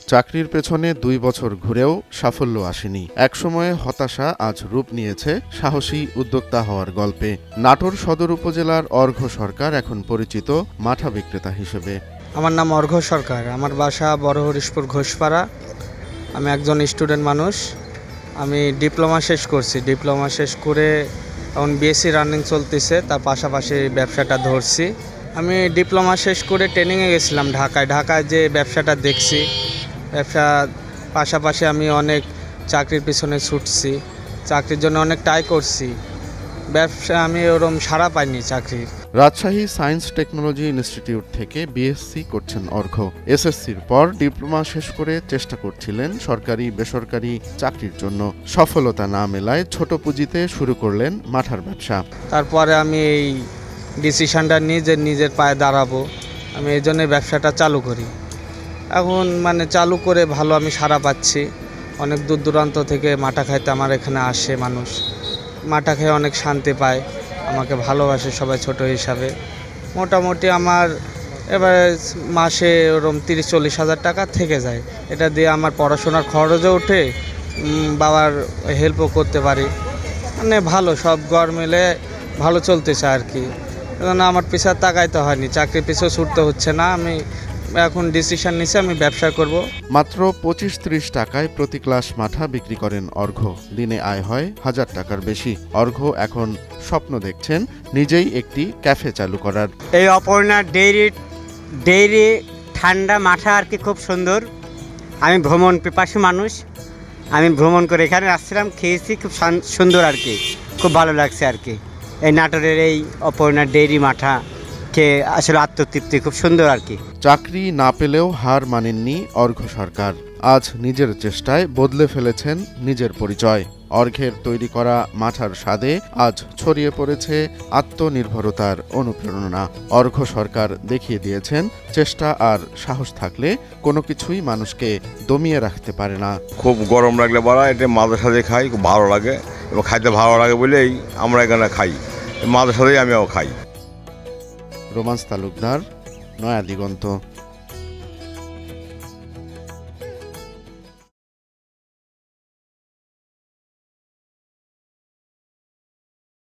চাকরির পেছনে ২ বছর ঘুরেও সাফল্য আসেনি। একসময়ে হতাশা আজ রূপ নিয়েছে সাহসী উদ্যোক্তা হওয়ার গল্পে। নাটোর সদর উপজেলার অর্ঘ্য সরকার এখন পরিচিত মাঠা বিক্রেতা হিসেবে। আমার নাম অর্ঘ্য সরকার। আমার বাসা বড় হরিশপুর ঘোষপাড়া। আমি একজন স্টুডেন্ট মানুষ। আমি ডিপ্লোমা শেষ করছি। ডিপ্লোমা শেষ করে এখন বিএসসি রানিং চলতেছে, তার পাশাপাশি ব্যবসাটা ধরছি। আমি ডিপ্লোমা শেষ করে ট্রেনিংয়ে গেছিলাম ঢাকায় যে ব্যবসাটা দেখছি, ব্যবসার পাশাপাশি আমি অনেক চাকরির পিছনে ছুটছি, চাকরির জন্য অনেক ট্রাই করছি। ব্যবসা আমি ওরকম সাড়া পাইনি চাকরির। রাজশাহী সায়েন্স টেকনোলজি ইনস্টিটিউট থেকে বিএসসি করছেন অর্ঘ্য। এসএসসির পর ডিপ্লোমা শেষ করে চেষ্টা করছিলেন সরকারি বেসরকারি চাকরির জন্য। সফলতা না মেলায় ছোট পুঁজিতে শুরু করলেন মাঠার ব্যবসা। তারপরে আমি এই ডিসিশনটা নিয়ে যে নিজের পায়ে দাঁড়াবো, আমি এই জন্য ব্যবসাটা চালু করি। এখন চালু করে ভালো আমি সাড়া পাচ্ছি। অনেক দূর দূরান্ত থেকে মাঠা খাইতে আমার এখানে আসে মানুষ। মাঠা খেয়ে অনেক শান্তি পায়, আমাকে ভালোবাসে সবাই ছোট হিসাবে। মোটামুটি আমার এবারে মাসে ওরকম ৩০-৪০ হাজার টাকা থেকে যায়। এটা দিয়ে আমার পড়াশোনার খরচও ওঠে, বাবার হেল্পও করতে পারি। ভালো সব গড় মিলে ভালো চলতেছে আর কি। এজন্য আমার পিছনে তাকাইতে হয়নি, চাকরির পিছু ছুটতে হচ্ছে না। আমি এখন ডিসিশন নিছি আমি ব্যবসা করব। মাত্র ২৫-৩০ টাকায় প্রতি ক্লাস মাঠা বিক্রি করেন অর্ঘ্য। দিনে আয় হয় ১,০০০ টাকার বেশি। অর্ঘ্য এখন স্বপ্ন দেখছেন নিজেই একটি ক্যাফে চালু করার। এই অপর্ণা ডেইরি ঠান্ডা মাঠা আর কি খুব সুন্দর। আমি ভ্রমণ পিপাসু মানুষ, আমি ভ্রমণ করে এখানে আসছিলাম, খেয়েছি, খুব সুন্দর আর কি, খুব ভালো লাগছে আর কি। এই নাটোরের এই অপর্ণা ডেইরি মাঠা খেয়ে আসলে আত্মতৃপ্তি খুব সুন্দর আর কি। চাকরি না পেলেও হার মানেননি অর্ঘ্য সরকার। আজ নিজের চেষ্টায় বদলে ফেলেছেন নিজের পরিচয়। অর্ঘ্যের তৈরি করা মাঠার স্বাদে আজ ছড়িয়ে পড়েছে আত্মনির্ভরতার অনুপ্রেরণা। অর্ঘ্য সরকার দেখিয়ে দিয়েছেন চেষ্টা আর সাহস থাকলে কোনো কিছুই মানুষকে দমিয়ে রাখতে পারে না। খুব গরম লাগলে বলা এটা মাঝে সাথে খাই, খুব ভালো লাগে এবং খাইতে ভালো লাগে বলেই আমরা এখানে খাই। মাঝে সাথেই আমিও খাই। রোমান্স তালুকদার, নয়া দিগন্ত।